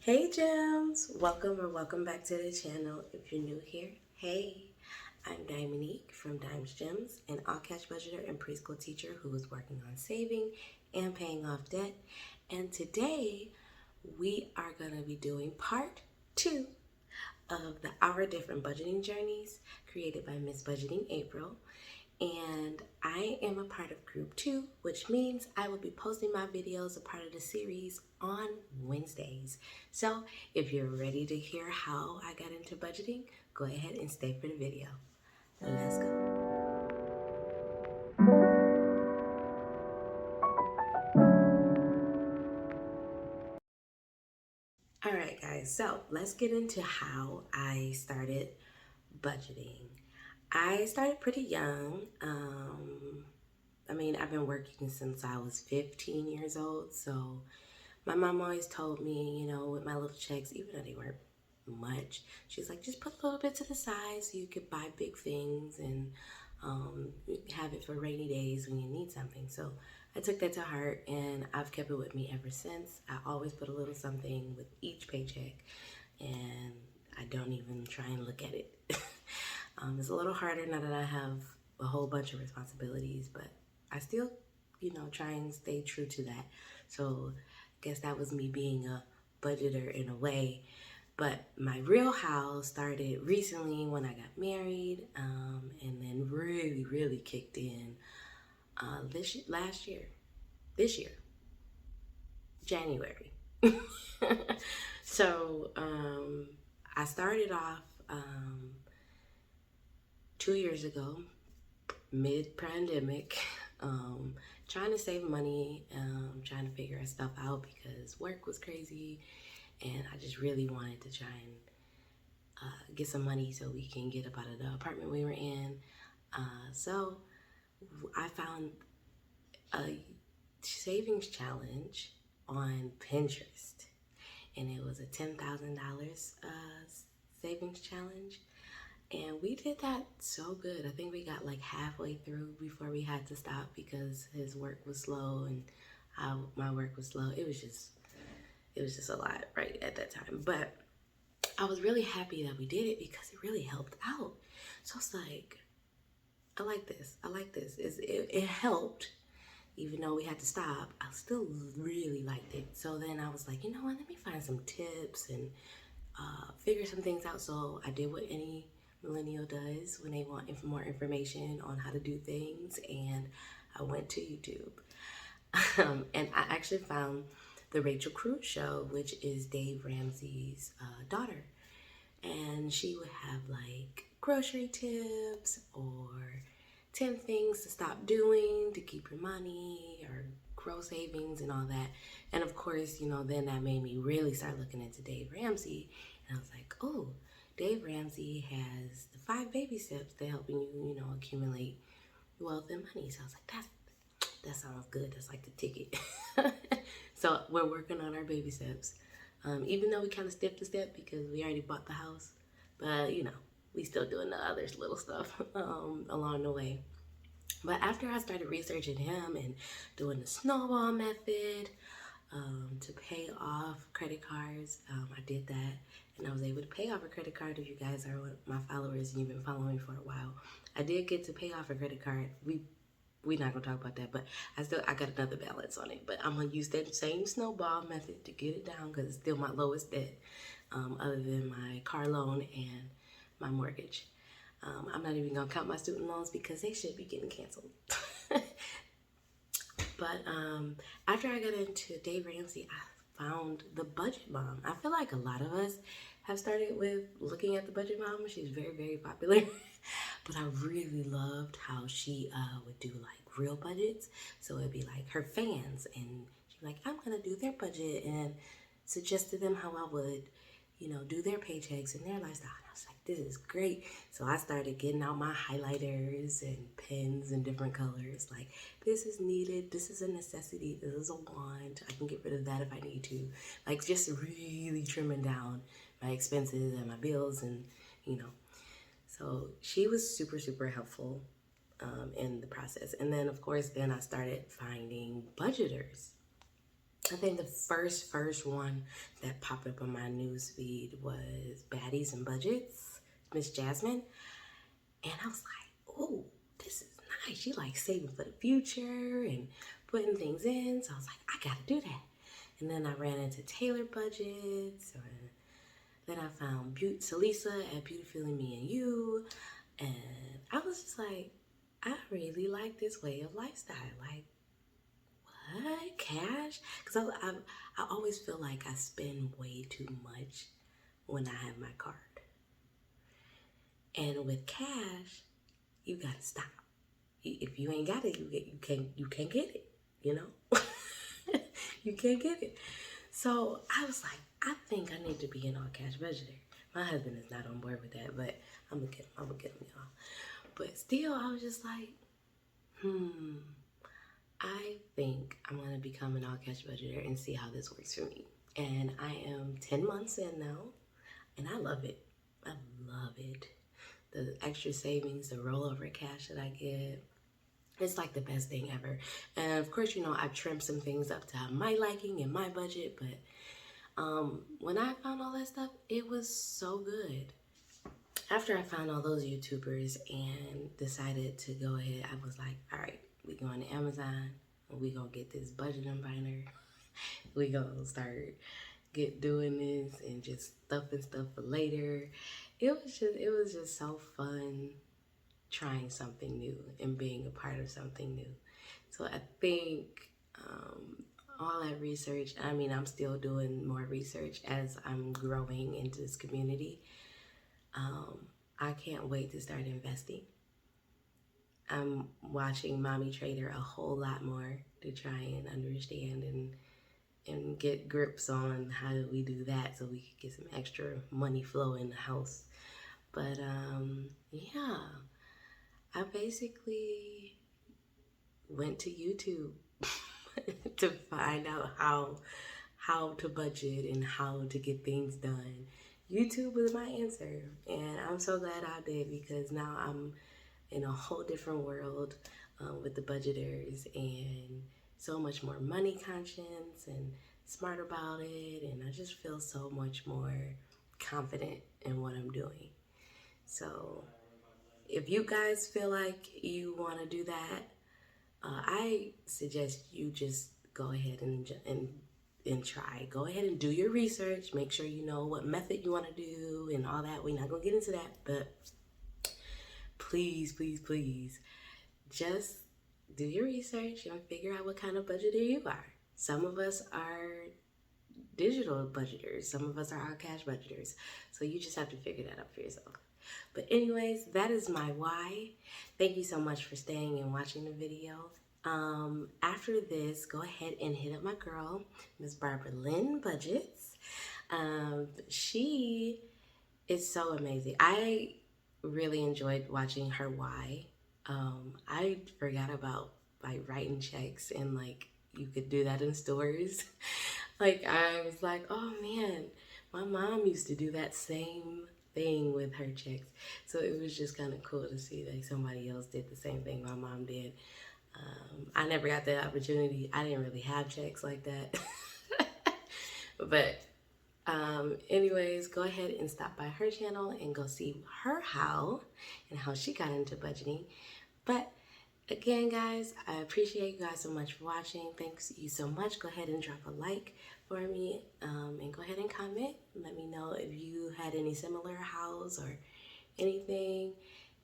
Hey gems, welcome back to the channel. If you're new here, hey, I'm Dominique from Dimes Gems, an all cash budgeter and preschool teacher who is working on saving and paying off debt. And today we are going to be doing part 2 of our different budgeting journeys created by Miss Budgeting April. And I am a part of group 2, which means I will be posting my videos, a part of the series, on Wednesdays. So if you're ready to hear how I got into budgeting, go ahead and stay for the video. Let's go. All right, guys, so let's get into how I started budgeting. I started pretty young. I've been working since I was 15 years old, so my mom always told me, with my little checks, even though they weren't much, she's like, just put a little bit to the side so you could buy big things and have it for rainy days when you need something. So I took that to heart and I've kept it with me ever since. I always put a little something with each paycheck and I don't even try and look at it. It's a little harder now that I have a whole bunch of responsibilities, but I still, try and stay true to that. So I guess that was me being a budgeter in a way. But my real how started recently when I got married, and then really kicked in this year, January. So I started off 2 years ago, mid-pandemic, trying to save money, trying to figure stuff out because work was crazy and I just really wanted to try and get some money so we can get up out of the apartment we were in. So I found a savings challenge on Pinterest, and it was a $10,000 savings challenge. And we did that so good. I think we got like halfway through before we had to stop because his work was slow and my work was slow. It was just a lot right at that time. But I was really happy that we did it because it really helped out. So it's like, I like this. It helped. Even though we had to stop, I still really liked it. So then I was like, you know what, let me find some tips and figure some things out. So I did what any millennial does when they want more information on how to do things, and I went to YouTube. And I actually found the Rachel Cruz Show, which is Dave Ramsey's daughter. And she would have like grocery tips or 10 things to stop doing to keep your money or grow savings and all that. And of course, then that made me really start looking into Dave Ramsey. And I was like, oh, Dave Ramsey has the 5 baby steps to helping you, accumulate wealth and money. So I was like, that sounds good. That's like the ticket. So we're working on our baby steps. Even though we kind of stepped a step because we already bought the house, but we still doing the other little stuff along the way. But after I started researching him and doing the snowball method to pay off credit cards, I did that and I was able to pay off a credit card. If you guys are my followers and you've been following me for a while, I did get to pay off a credit card. We're not gonna talk about that, but I got another balance on it. But I'm gonna use that same snowball method to get it down because it's still my lowest debt, other than my car loan and my mortgage. I'm not even gonna count my student loans because they should be getting canceled. But after I got into Dave Ramsey, I found the Budget Mom. I feel like a lot of us have started with looking at the Budget Mom. She's very popular. But I really loved how she would do like real budgets. So it'd be like her fans, and she'd be like, I'm gonna do their budget and suggest to them how I would, do their paychecks and their lifestyle. And I was like, this is great. So I started getting out my highlighters and pens in different colors. Like, this is needed, this is a necessity, this is a want. I can get rid of that if I need to. Like, just really trimming down my expenses and my bills and, So she was super helpful in the process. And then, of course, then I started finding budgeters. I think the first one that popped up on my news feed was Baddies and Budgets, Miss Jasmine. And I was like, oh, this is nice. She like saving for the future and putting things in. So I was like, I gotta do that. And then I ran into Taylor Budgets. Then I found Salisa at Beautifully Me and You. And I was just like, I really like this way of lifestyle. Like, what? Cash? Because I always feel like I spend way too much when I have my card. And with cash, you gotta stop. If you ain't got it, you can't get it. You know, you can't get it. So I was like, I think I need to be an all cash budgeter. My husband is not on board with that, but I'm gonna get him, y'all. But still, I was just like, I think I'm gonna become an all cash budgeter and see how this works for me. And I am 10 months in now, and I love it. I love it. The extra savings, the rollover cash that I get, it's like the best thing ever. And of course, you know, I've trimmed some things up to my liking and my budget, but when I found all that stuff, it was so good. After I found all those YouTubers and decided to go ahead, I was like, all right, we going to Amazon and we gonna get this budgeting binder. We gonna start doing this and just stuffing stuff for later. It was just so fun trying something new and being a part of something new. So I think all that research, I mean, I'm still doing more research as I'm growing into this community. I can't wait to start investing. I'm watching Mommy Trader a whole lot more to try and understand and get grips on how do we do that so we can get some extra money flow in the house. But yeah, I basically went to YouTube to find out how to budget and how to get things done. YouTube was my answer, and I'm so glad I did, because now I'm in a whole different world with the budgeters, and so much more money conscious and smart about it, and I just feel so much more confident in what I'm doing. So if you guys feel like you want to do that, I suggest you just go ahead and try. Go ahead and do your research. Make sure you know what method you want to do and all that. We're not going to get into that, but please, please, please, just do your research and figure out what kind of budgeter you are. Some of us are digital budgeters. Some of us are our cash budgeters. So you just have to figure that out for yourself. But anyways, that is my why. Thank you so much for staying and watching the video. After this, go ahead and hit up my girl, Miss Barbara Lynn Budgets. She is so amazing. I really enjoyed watching her why. I forgot about like writing checks, and like you could do that in stores. Like I was like, oh man, my mom used to do that same thing with her checks. So it was just kind of cool to see like somebody else did the same thing my mom did. I never got that opportunity. I didn't really have checks like that. But anyways, go ahead and stop by her channel and go see her how she got into budgeting. But again, guys, I appreciate you guys so much for watching. Thanks you so much. Go ahead and drop a like for me, and go ahead and comment. Let me know if you had any similar hauls or anything.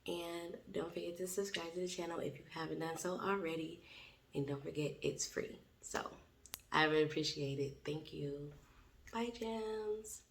And don't forget to subscribe to the channel if you haven't done so already. And don't forget, it's free. So I really appreciate it. Thank you. Bye, gems.